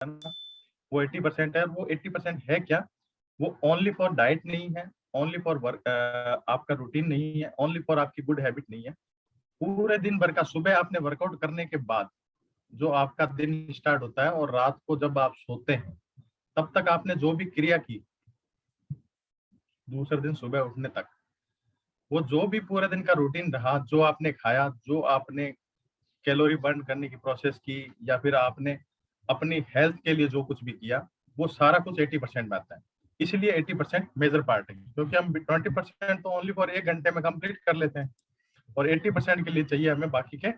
ना, वो 80% है। वो 80% है क्या? वो ओनली फॉर डाइट नहीं है, ओनली फॉर वर्क, आपका रूटीन नहीं है, ओनली फॉर आपकी गुड हैबिट नहीं है। पूरे दिन भर का, सुबह आपने वर्कआउट करने के बाद जो आपका दिन स्टार्ट होता है और रात को जब आप सोते हैं, तब तक आपने जो भी क्रिया की, दूसरे दिन सुबह उठने तक, वो जो भी पूरे दिन का रूटीन रहा, जो आपने खाया, जो आपने कैलोरी बर्न करने की प्रोसेस की, या फिर आपने अपनी हेल्थ के लिए जो कुछ भी किया, वो सारा कुछ 80% में आता है। इसलिए 80% मेजर पार्ट है, क्योंकि हम 20% तो ओनली फॉर 1 घंटे में कंप्लीट कर लेते हैं, और 80% के लिए चाहिए हमें बाकी के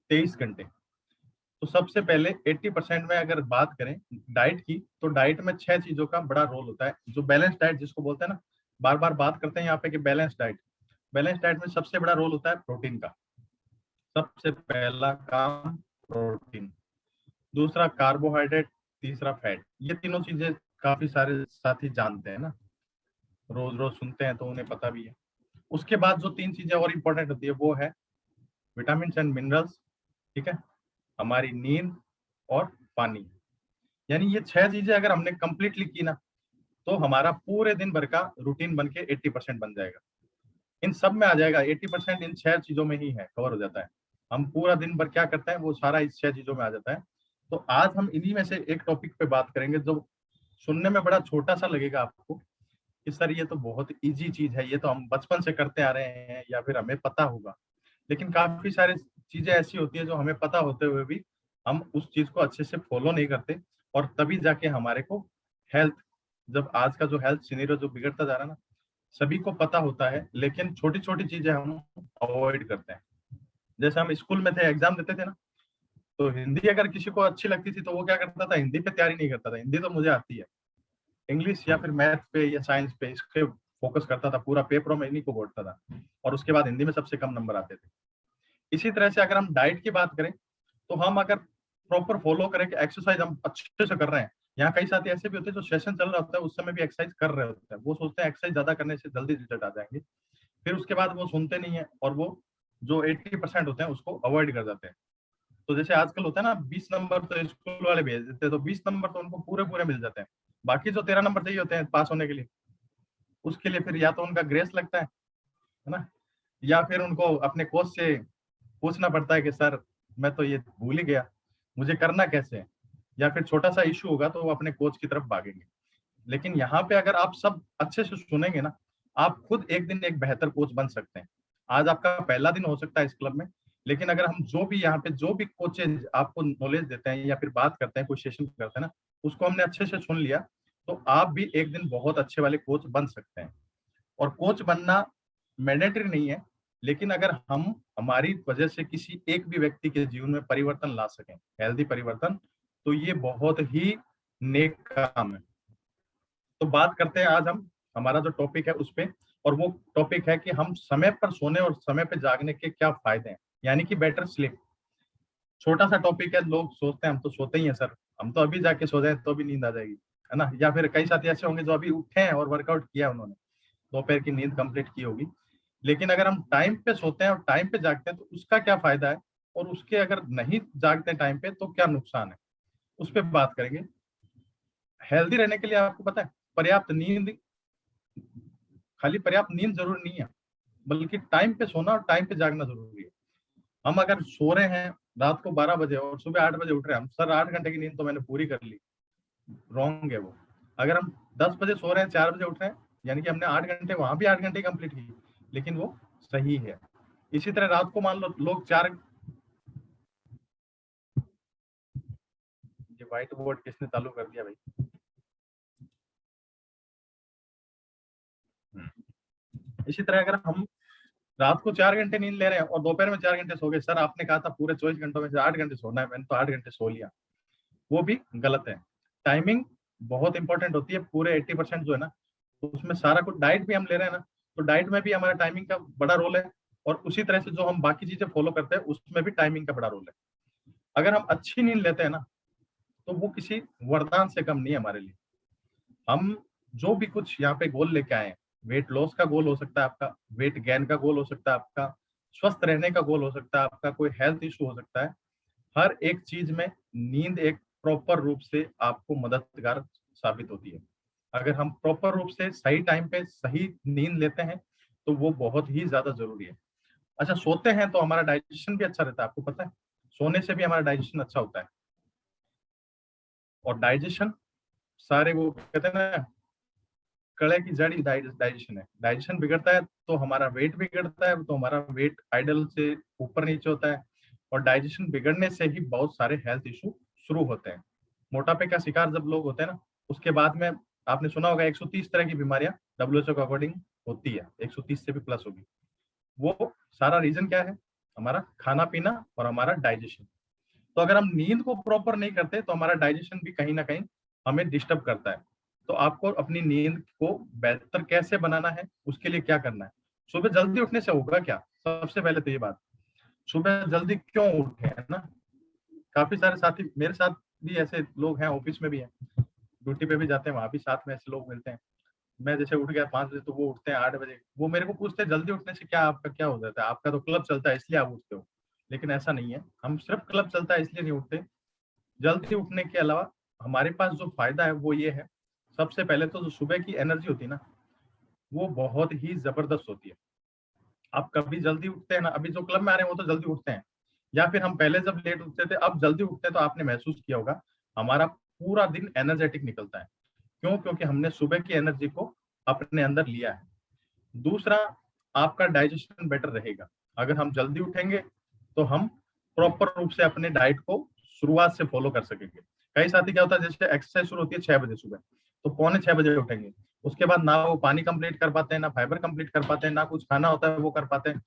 23 घंटे। तो सबसे पहले 80% में अगर बात करें डाइट की, तो डाइट में 6 चीजों का बड़ा रोल होता है। जो बैलेंस डाइट जिसको बोलते हैं ना, बार बार बात करते हैं यहाँ पे कि बैलेंस डाइट, बैलेंस डाइट में सबसे बड़ा रोल होता है प्रोटीन का। सबसे पहला काम प्रोटीन, दूसरा कार्बोहाइड्रेट, तीसरा फैट। ये तीनों चीजें काफी सारे साथी जानते हैं ना, रोज रोज सुनते हैं तो उन्हें पता भी है। उसके बाद जो 3 चीजें और इम्पोर्टेंट होती है वो है विटामिन एंड मिनरल्स, ठीक है, हमारी नींद और पानी। यानी ये 6 चीजें अगर हमने कंप्लीटली की ना, तो हमारा पूरे दिन भर का रूटीन बन के 80% बन जाएगा। इन सब में आ जाएगा 80%, इन 6 चीजों में ही है, कवर हो जाता है। हम पूरा दिन भर क्या करते हैं वो सारा इस 6 चीजों में आ जाता है। तो आज हम इन्हीं में से एक टॉपिक पे बात करेंगे जो सुनने में बड़ा छोटा सा लगेगा आपको कि सर ये तो बहुत इजी चीज है, ये तो हम बचपन से करते आ रहे हैं या फिर हमें पता होगा। लेकिन काफी सारी चीजें ऐसी होती है जो हमें पता होते हुए भी हम उस चीज को अच्छे से फॉलो नहीं करते, और तभी जाके हमारे को हेल्थ, जब आज का जो हेल्थ सिनेरियो जो बिगड़ता जा रहा है ना, सभी को पता होता है लेकिन छोटी छोटी चीजें हम अवॉइड करते हैं। जैसे हम स्कूल में थे, एग्जाम देते थे ना, तो हिंदी अगर किसी को अच्छी लगती थी तो वो क्या करता था, हिंदी पे तैयारी नहीं करता था, हिंदी तो मुझे आती है, इंग्लिश या फिर मैथ पे या साइंस पे इसके फोकस करता था, पूरा पेपरों में इन्हीं को बोलता था, और उसके बाद हिंदी में सबसे कम नंबर आते थे। इसी तरह से अगर हम डाइट की बात करें, तो हम अगर प्रॉपर फॉलो करें कि एक्सरसाइज हम अच्छे से कर रहे हैं, यहाँ कई साथी ऐसे भी होते हैं जो सेशन चल रहा होता है उस समय भी एक्सरसाइज कर रहे होते हैं, वो सोचते हैं एक्सरसाइज ज्यादा करने से जल्दी रिजल्ट आ जाएंगे, फिर उसके बाद वो सुनते नहीं है और वो जो 80% होते हैं उसको अवॉइड कर जाते हैं। तो जैसे आजकल होता है ना, 20 नंबर तो स्कूल वाले भेज देते हैं, तो 20 नंबर तो उनको पूरे पूरे मिल जाते हैं, बाकी जो 13 नंबर चाहिए होते हैं पास होने के लिए, उसके लिए फिर या तो उनका ग्रेस लगता है ना, या फिर उनको अपने कोच से पूछना पड़ता है कि सर मैं तो ये भूल ही गया, मुझे करना कैसे है, या फिर छोटा सा इशू होगा तो वो अपने कोच की तरफ भागेंगे। लेकिन यहाँ पे अगर आप सब अच्छे से सुनेंगे ना, आप खुद एक दिन एक बेहतर कोच बन सकते हैं। आज आपका पहला दिन हो सकता है इस क्लब में, लेकिन अगर हम जो भी यहाँ पे जो भी कोचेज आपको नॉलेज देते हैं या फिर बात करते हैं, कोई सेशन करते हैं ना, उसको हमने अच्छे से सुन लिया, तो आप भी एक दिन बहुत अच्छे वाले कोच बन सकते हैं। और कोच बनना मैंडेटरी नहीं है, लेकिन अगर हम हमारी वजह से किसी एक भी व्यक्ति के जीवन में परिवर्तन ला सकें, हेल्दी परिवर्तन, तो ये बहुत ही नेक काम है। तो बात करते हैं आज हम, हमारा जो टॉपिक है उस पे, और वो टॉपिक है कि हम समय पर सोने और समय पर जागने के क्या फायदे हैं, यानी कि बेटर स्लीप। छोटा सा टॉपिक है, लोग सोचते हैं हम तो सोते ही हैं सर, हम तो अभी जाके सो जाए तो भी नींद आ जाएगी, है ना। या फिर कई साथी ऐसे होंगे जो अभी उठे हैं और वर्कआउट किया उन्होंने, दोपहर की नींद कंप्लीट की होगी। लेकिन अगर हम टाइम पे सोते हैं और टाइम पे जागते हैं तो उसका क्या फायदा है, और उसके अगर नहीं जागते टाइम पे तो क्या नुकसान है, उस पर बात करेंगे। हेल्दी रहने के लिए आपको पता है, पर्याप्त नींद, खाली पर्याप्त नींद जरूरी नहीं है, बल्कि टाइम पे सोना और टाइम पे जागना जरूरी है। हम अगर सो रहे हैं रात को 12 बजे और सुबह 8 बजे उठ रहे हैं, हम सर 8 घंटे की नींद तो मैंने पूरी कर ली, रॉन्ग है वो। अगर हम 10 बजे सो रहे हैं, 4 बजे उठ रहे हैं, यानी कि हमने 8 घंटे, वहां भी 8 घंटे कंप्लीट की, लेकिन वो सही है। इसी तरह रात को मान लो लोग 4, ये व्हाइट बोर्ड किसने चालू कर दिया भाई। इसी तरह अगर हम रात को 4 घंटे नींद ले रहे हैं और दोपहर में 4 घंटे सो गए, सर आपने कहा था पूरे 24 घंटों में से 8 घंटे सोना है, मैंने तो 8 घंटे सो लिया, वो भी गलत है। टाइमिंग बहुत इंपॉर्टेंट होती है, पूरे 80% जो है ना, तो उसमें सारा कुछ, डाइट भी हम ले रहे हैं ना, तो डाइट में भी हमारा टाइमिंग का बड़ा रोल है, और उसी तरह से जो हम बाकी चीजें फॉलो करते हैं उसमें भी टाइमिंग का बड़ा रोल है। अगर हम अच्छी नींद लेते हैं ना, तो वो किसी वरदान से कम नहीं है हमारे लिए। हम जो भी कुछ यहाँ पे गोल लेके आए हैं, वेट लॉस का गोल हो सकता है आपका, वेट गेन का गोल हो सकता है आपका, स्वस्थ रहने का गोल हो सकता है आपका, कोई हेल्थ इशू हो सकता है, हर एक चीज में नींद एक प्रॉपर रूप से आपको मददगार साबित होती है। अगर हम प्रॉपर रूप से सही टाइम पे सही नींद लेते हैं तो वो बहुत ही ज्यादा जरूरी है। अच्छा, सोते हैं तो हमारा डाइजेशन भी अच्छा रहता है, आपको पता है? सोने से भी हमारा डाइजेशन अच्छा होता है। और डाइजेशन, सारे वो कहते हैं ना, कड़े की जड़ ही डाइजेशन है। डाइजेशन बिगड़ता है तो हमारा वेट बिगड़ता है, तो हमारा वेट आइडल से ऊपर नीचे होता है। और डाइजेशन बिगड़ने से ही बहुत सारे हेल्थ इशू शुरू होते हैं। मोटापे का शिकार जब लोग होते हैं ना, उसके बाद में आपने सुना होगा 130 तरह की बीमारियां WHO के अकॉर्डिंग होती है, 130 से भी प्लस होगी। वो सारा रीजन क्या है? हमारा खाना पीना और हमारा डाइजेशन। तो अगर हम नींद को प्रॉपर नहीं करते तो हमारा डाइजेशन भी कहीं ना कहीं हमें डिस्टर्ब करता है। तो आपको अपनी नींद को बेहतर कैसे बनाना है, उसके लिए क्या करना है? सुबह जल्दी उठने से होगा क्या? सबसे पहले तो ये बात, सुबह जल्दी क्यों उठे, है ना? काफी सारे साथी मेरे साथ भी ऐसे लोग हैं, ऑफिस में भी हैं, ड्यूटी पे भी जाते हैं, वहां भी साथ में ऐसे लोग मिलते हैं। मैं जैसे उठ गया 5 बजे तो वो उठते हैं 8 बजे। वो मेरे को पूछते हैं जल्दी उठने से क्या आपका क्या हो जाता है? आपका तो क्लब चलता है इसलिए आप उठते हो। लेकिन ऐसा नहीं है, हम सिर्फ क्लब चलता है इसलिए नहीं उठते। जल्दी उठने के अलावा हमारे पास जो फायदा है वो ये है, सबसे पहले तो जो सुबह की एनर्जी होती है ना, वो बहुत ही जबरदस्त होती है। आप कभी जल्दी उठते हैं ना, अभी जो क्लब में आ रहे हैं वो तो जल्दी उठते हैं, या फिर हम पहले जब लेट उठते थे अब जल्दी उठते हैं, तो आपने महसूस किया होगा हमारा पूरा दिन एनर्जेटिक निकलता है। क्यों? क्योंकि हमने सुबह की एनर्जी को अपने अंदर लिया है। दूसरा, आपका डाइजेशन बेटर रहेगा। अगर हम जल्दी उठेंगे तो हम प्रॉपर रूप से अपने डाइट को शुरुआत से फॉलो कर सकेंगे। कई साथी क्या होता है, जैसे एक्सरसाइज शुरू होती है 6 बजे सुबह, तो पौने 6 बजे उठेंगे। उसके बाद ना वो पानी कंप्लीट कर पाते हैं, ना फाइबर कंप्लीट कर पाते हैं, ना कुछ खाना होता है वो कर पाते हैं।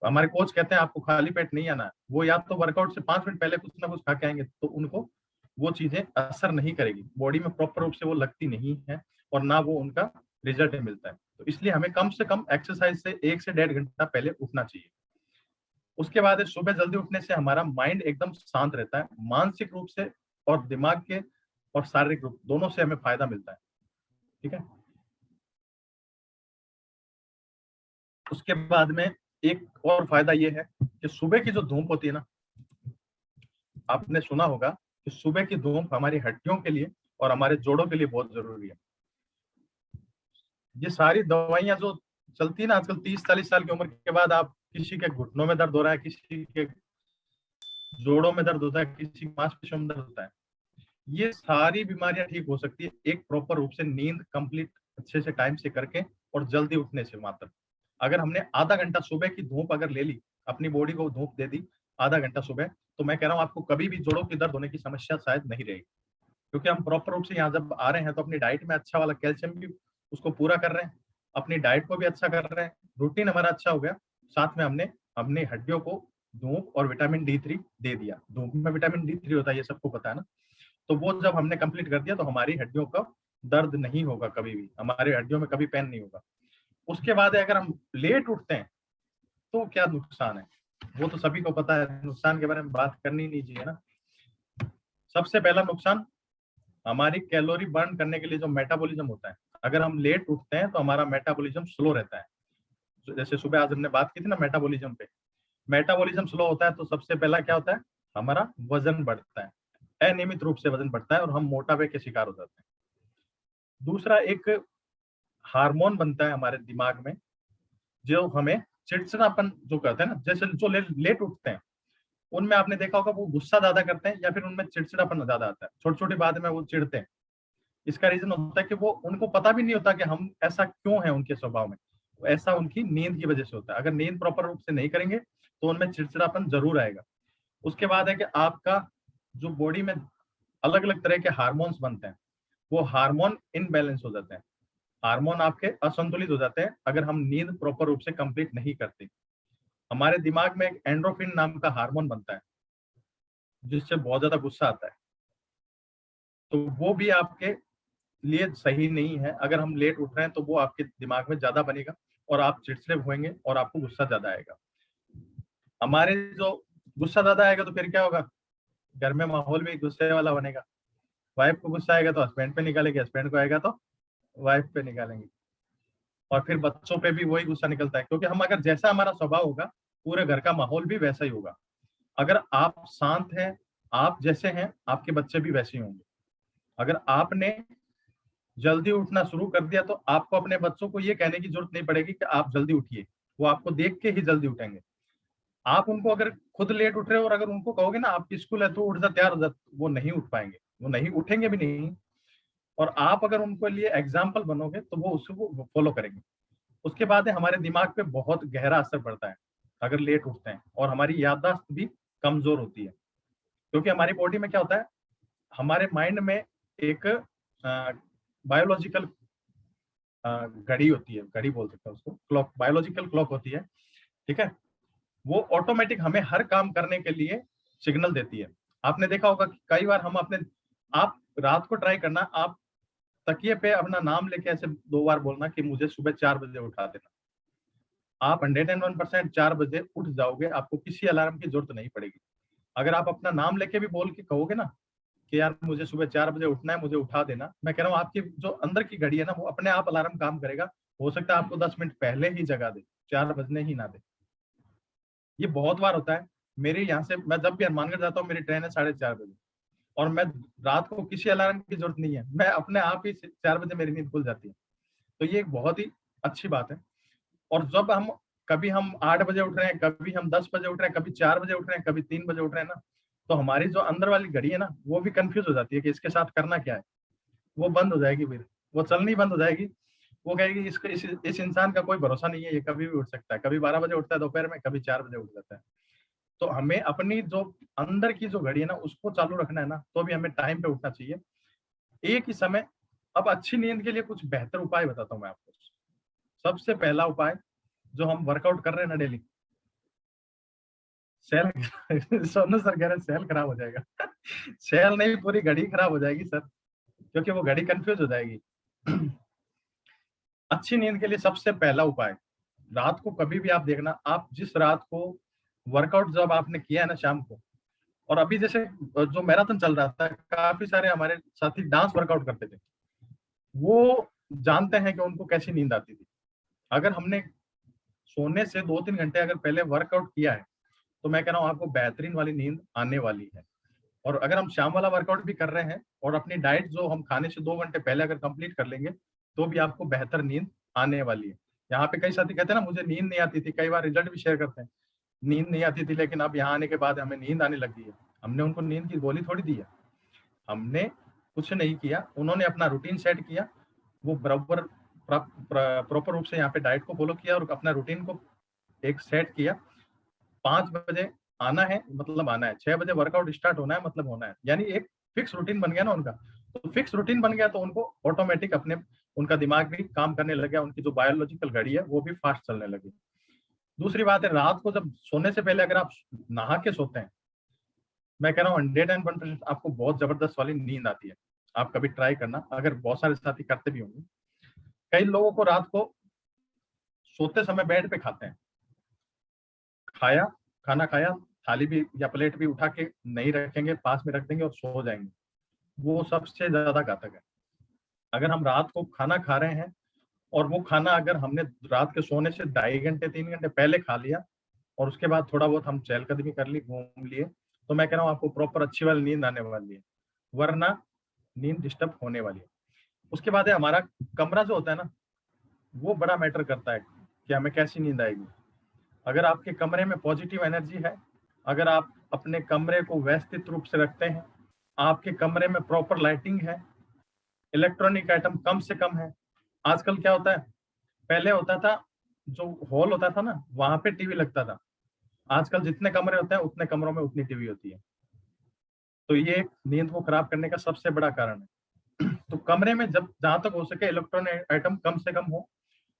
हमारे कोच कहते हैं आपको खाली पेट नहीं आना है। वो या तो वर्कआउट से 5 मिनट पहले कुछ ना कुछ खा के आएंगे, तो उनको वो चीजें असर नहीं करेगी, बॉडी में प्रॉपर रूप से वो लगती नहीं है, और ना वो उनका रिजल्ट मिलता है। तो इसलिए हमें कम से कम एक्सरसाइज से 1 से 1.5 घंटा पहले उठना चाहिए। उसके बाद सुबह जल्दी उठने से हमारा माइंड एकदम शांत रहता है, मानसिक रूप से और दिमाग के और शारीरिक रूप दोनों से हमें फायदा मिलता है। ठीक है। उसके बाद में एक और फायदा ये है कि सुबह की जो धूप होती है ना, आपने सुना होगा कि सुबह की धूप हमारी हड्डियों के लिए और हमारे जोड़ों के लिए बहुत जरूरी है। ये सारी दवाइयां जो चलती है ना आजकल, 30-40 साल की उम्र के बाद, आप किसी के घुटनों में दर्द हो रहा है, किसी के जोड़ों में दर्द होता है, किसी की मांसपेशियों में दर्द होता है, ये सारी बीमारियां ठीक हो सकती है एक प्रॉपर रूप से नींद कंप्लीट अच्छे से टाइम से करके और जल्दी उठने से मात्र। अगर हमने आधा घंटा सुबह की धूप अगर ले ली, अपनी बॉडी को धूप दे दी आधा घंटा सुबह, तो मैं कह रहा हूँ आपको कभी भी जोड़ों की दर्द होने की समस्या शायद नहीं रहेगी। क्योंकि हम प्रॉपर रूप से यहाँ जब आ रहे हैं तो अपनी डाइट में अच्छा वाला कैल्शियम भी उसको पूरा कर रहे हैं, अपनी डाइट को भी अच्छा कर रहे हैं, रूटीन हमारा अच्छा हो गया, साथ में हमने अपनी हड्डियों को धूप और विटामिन D3 दे दिया। धूप में विटामिन D3 होता है, ये सबको पता है ना। तो वो जब हमने कंप्लीट कर दिया तो हमारी हड्डियों का दर्द नहीं होगा, कभी भी हमारी हड्डियों में कभी पेन नहीं होगा। उसके बाद अगर हम लेट उठते हैं तो क्या नुकसान है, वो तो सभी को पता है, नुकसान के बारे में बात करनी नहीं चाहिए ना। सबसे पहला नुकसान, हमारी कैलोरी बर्न करने के लिए जो मेटाबॉलिज्म होता है, अगर हम लेट उठते हैं तो हमारा मेटाबॉलिज्म स्लो रहता है। तो जैसे सुबह आज हमने बात की थी ना मेटाबॉलिज्म पे, मेटाबॉलिज्म स्लो होता है तो सबसे पहला क्या होता है, हमारा वजन बढ़ता है, अनियमित रूप से वजन बढ़ता है और हम मोटापे के शिकार हो जाते हैं। दूसरा, एक हार्मोन बनता है हमारे दिमाग में जो हमें चिड़चिड़ापन जो कहते हैं ना, जैसे जो लेट उठते हैं उनमें आपने देखा होगा वो गुस्सा ज्यादा करते हैं या फिर उनमें चिड़चिड़ापन ज्यादा आता है, छोटी छोटी बात में वो चिढ़ते हैं। इसका रीजन होता है कि वो उनको पता भी नहीं होता कि हम ऐसा क्यों है उनके स्वभाव में। ऐसा उनकी नींद की वजह से होता है। अगर नींद प्रॉपर रूप से नहीं करेंगे तो उनमें चिड़चिड़ापन जरूर आएगा। उसके बाद है कि आपका जो बॉडी में अलग अलग तरह के हार्मोन्स बनते हैं, वो हार्मोन इनबैलेंस हो जाते हैं, हार्मोन आपके असंतुलित हो जाते हैं अगर हम नींद प्रॉपर रूप से कंप्लीट नहीं करते। हमारे दिमाग में एक एंड्रोफिन नाम का हार्मोन बनता है जिससे बहुत ज्यादा गुस्सा आता है, तो वो भी आपके लिए सही नहीं है। अगर हम लेट उठ रहे हैं तो वो आपके दिमाग में ज्यादा बनेगा और आप चिड़चिड़े होंगे और आपको गुस्सा ज्यादा आएगा। हमारे जो गुस्सा ज्यादा आएगा तो फिर क्या होगा, घर में माहौल भी गुस्से वाला बनेगा। वाइफ को गुस्सा आएगा तो हस्बैंड पे निकालेंगे, हस्बैंड को आएगा तो वाइफ पे निकालेंगे, और फिर बच्चों पे भी वही गुस्सा निकलता है। क्योंकि हम अगर जैसा हमारा स्वभाव होगा पूरे घर का माहौल भी वैसा ही होगा। अगर आप शांत हैं, आप जैसे हैं आपके बच्चे भी वैसे ही होंगे। अगर आपने जल्दी उठना शुरू कर दिया तो आपको अपने बच्चों को ये कहने की जरूरत नहीं पड़ेगी कि आप जल्दी उठिए, वो आपको देख के ही जल्दी उठेंगे। आप उनको अगर खुद लेट उठ रहे हो और अगर उनको कहोगे ना आपकी स्कूल है तो उठ जा, तैयार हो जा, वो नहीं उठ पाएंगे, वो नहीं उठेंगे भी नहीं। और आप अगर उनको लिए एग्जाम्पल बनोगे तो वो उसको फॉलो करेंगे। उसके बाद हमारे दिमाग पे बहुत गहरा असर पड़ता है अगर लेट उठते हैं, और हमारी याददाश्त भी कमजोर होती है। क्योंकि हमारी बॉडी में क्या होता है, हमारे माइंड में एक बायोलॉजिकल घड़ी होती है, घड़ी बोल सकते हैं उसको, क्लॉक, बायोलॉजिकल क्लॉक होती है, ठीक है। वो ऑटोमेटिक हमें हर काम करने के लिए सिग्नल देती है। आपने देखा होगा कि कई बार हम अपने, आप रात को ट्राई करना, आप तकिए पे अपना नाम लेके ऐसे 2 बार बोलना कि मुझे सुबह 4 बजे उठा देना। आप 101% 4 बजे उठ जाओगे, आपको किसी अलार्म की जरूरत नहीं पड़ेगी। अगर आप अपना नाम लेके भी बोल के कहोगे ना कि यार मुझे सुबह 4 बजे उठना है, मुझे उठा देना, मैं कह रहा हूँ आपकी जो अंदर की घड़ी है ना, वो अपने आप अलार्म काम करेगा। हो सकता है आपको 10 मिनट पहले ही जगा दे, 4 बजने ही ना दे। ये बहुत बार होता है। मेरे यहाँ से मैं जब भी हनुमानगढ़ जाता हूँ, मेरी ट्रेन है 4:30 बजे, और मैं रात को किसी अलार्म की जरूरत नहीं है, मैं अपने आप ही 4 बजे मेरी नींद खुल जाती है। तो ये एक बहुत ही अच्छी बात है। और जब हम, कभी हम 8 बजे उठ रहे हैं, कभी हम 10 बजे उठ रहे हैं, कभी 4 बजे उठ रहे हैं, कभी 3 बजे उठ रहे हैं ना, तो हमारी जो अंदर वाली घड़ी है ना, वो भी कंफ्यूज हो जाती है कि इसके साथ करना क्या है। वो बंद हो जाएगी, फिर वो चलनी बंद हो जाएगी। वो कहेगी इसका, इस इंसान का कोई भरोसा नहीं है, ये कभी भी उठ सकता है, कभी 12 बजे उठता है दोपहर में, कभी 4 बजे उठ जाता है। तो हमें अपनी जो अंदर की जो घड़ी है ना, उसको चालू रखना है ना, तो भी हमें टाइम पे उठना चाहिए, एक ही समय। अब अच्छी नींद के लिए कुछ बेहतर उपाय बताता हूँ मैं आपको। सबसे पहला उपाय, जो हम वर्कआउट कर रहे हैं ना डेली, सेल सोनू सर कह रहे हैं सेल खराब हो जाएगा। सेल नहीं, पूरी घड़ी खराब हो जाएगी सर, क्योंकि वो घड़ी कंफ्यूज हो जाएगी। अच्छी नींद के लिए सबसे पहला उपाय, रात को कभी भी आप देखना, आप जिस रात को वर्कआउट जब आपने किया है ना शाम को, और अभी जैसे जो मैराथन चल रहा था, काफी सारे हमारे साथी डांस वर्कआउट करते थे, वो जानते हैं कि उनको कैसी नींद आती थी। अगर हमने सोने से 2-3 घंटे अगर पहले वर्कआउट किया है, तो मैं कह रहा हूँ आपको बेहतरीन वाली नींद आने वाली है। और अगर हम शाम वाला वर्कआउट भी कर रहे हैं और अपनी डाइट जो हम खाने से 2 घंटे पहले अगर कंप्लीट कर लेंगे, तो भी आपको बेहतर नींद आने वाली है। यहाँ पे कई साथी कहते हैं ना मुझे नींद नहीं आती थी, कई बार रिजल्ट भी शेयर करते हैं, नींद नहीं आती थी लेकिन अब यहाँ आने के बाद हमें नींद आने लगी है। हमने उनको नींद की गोली थोड़ी दी है, हमने कुछ नहीं किया, उन्होंने अपना रूटीन सेट किया, वो बराबर प्रॉपर रूप से यहाँ पे डाइट को फॉलो किया और अपना रूटीन को एक सेट किया। 5 बजे आना है मतलब आना है, 6 बजे वर्कआउट स्टार्ट होना है मतलब होना है, यानी एक फिक्स रूटीन बन गया ना उनका। तो फिक्स रूटीन बन गया तो उनको ऑटोमेटिक अपने, उनका दिमाग भी काम करने लग गया, उनकी जो बायोलॉजिकल घड़ी है वो भी फास्ट चलने लगी। दूसरी बात है, रात को जब सोने से पहले अगर आप नहा के सोते हैं, मैं कह रहा हूँ 101% आपको बहुत जबरदस्त वाली नींद आती है। आप कभी ट्राई करना, अगर बहुत सारे साथी करते भी होंगे। कई लोगों को रात को सोते समय बेड पे खाते हैं, खाया, खाना खाया, थाली भी या प्लेट भी उठा के नहीं रखेंगे, पास में रख देंगे और सो जाएंगे, वो सबसे ज्यादा घातक है। अगर हम रात को खाना खा रहे हैं और वो खाना अगर हमने रात के सोने से 2.5 घंटे 3 घंटे पहले खा लिया, और उसके बाद थोड़ा बहुत हम चहलकदमी कर ली, घूम लिए, तो मैं कह रहा हूँ आपको प्रॉपर अच्छी वाली नींद आने वाली है, वरना नींद डिस्टर्ब होने वाली है। उसके बाद है हमारा कमरा जो होता है ना, वो बड़ा मैटर करता है कि हमें कैसी नींद आएगी। अगर आपके कमरे में पॉजिटिव एनर्जी है, अगर आप अपने कमरे को व्यवस्थित रूप से रखते हैं, आपके कमरे में प्रॉपर लाइटिंग है, इलेक्ट्रॉनिक आइटम कम से कम है। आजकल क्या होता है, पहले होता था जो हॉल होता था ना, वहां पे टीवी लगता था। आजकल जितने कमरे होते हैं उतने कमरों में उतनी टीवी होती है। तो ये नींद को खराब करने का सबसे बड़ा कारण है। तो कमरे में जब जहां तक हो सके इलेक्ट्रॉनिक आइटम कम से कम हो,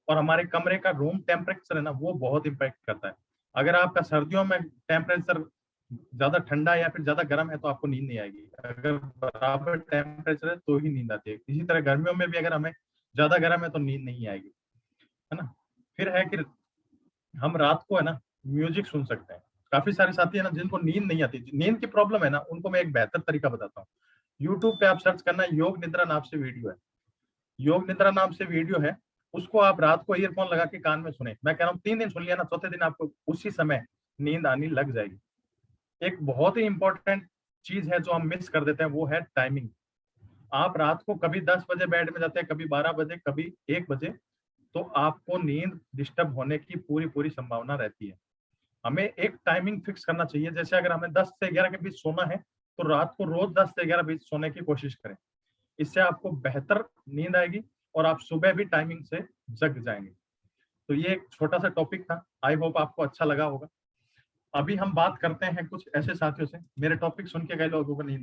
और हमारे कमरे का रूम टेम्परेचर है ना, वो बहुत इम्पैक्ट करता है। अगर आपका सर्दियों में टेम्परेचर ज्यादा ठंडा या फिर ज्यादा गर्म है तो आपको नींद नहीं आएगी, अगर बराबर टेम्परेचर है तो ही नींद आती है। इसी तरह गर्मियों में भी अगर हमें ज्यादा गर्म है तो नींद नहीं आएगी, है ना। फिर है कि हम रात को है ना म्यूजिक सुन सकते हैं। काफी सारे साथी है ना जिनको नींद नहीं आती, नींद की प्रॉब्लम है ना, उनको मैं एक बेहतर तरीका बताता हूँ। यूट्यूब पे आप सर्च करना, योग निद्रा नाम से वीडियो है, योग निद्रा नाम से वीडियो है, उसको आप रात को ईयरफोन लगा के कान में सुने। मैं कह रहा हूँ 3 दिन सुन लिया ना, चौथे दिन आपको उसी समय नींद आनी लग जाएगी। एक बहुत ही इंपॉर्टेंट चीज है जो हम मिस कर देते हैं वो है टाइमिंग। आप रात को कभी 10 बजे बेड में जाते हैं, कभी 12 बजे, कभी 1 बजे, तो आपको नींद डिस्टर्ब होने की पूरी संभावना रहती है। हमें एक टाइमिंग फिक्स करना चाहिए, जैसे अगर हमें 10 से 11 के बीच सोना है, तो रात को रोज 10 से 11 बीच सोने की कोशिश करें। इससे आपको बेहतर नींद आएगी और आप सुबह भी टाइमिंग से जग जाएंगे। तो ये एक छोटा सा टॉपिक था, आई होप आपको अच्छा लगा होगा। अभी हम बात करते हैं कुछ ऐसे साथियों से, मेरे टॉपिक सुन के कई लोगों को नींद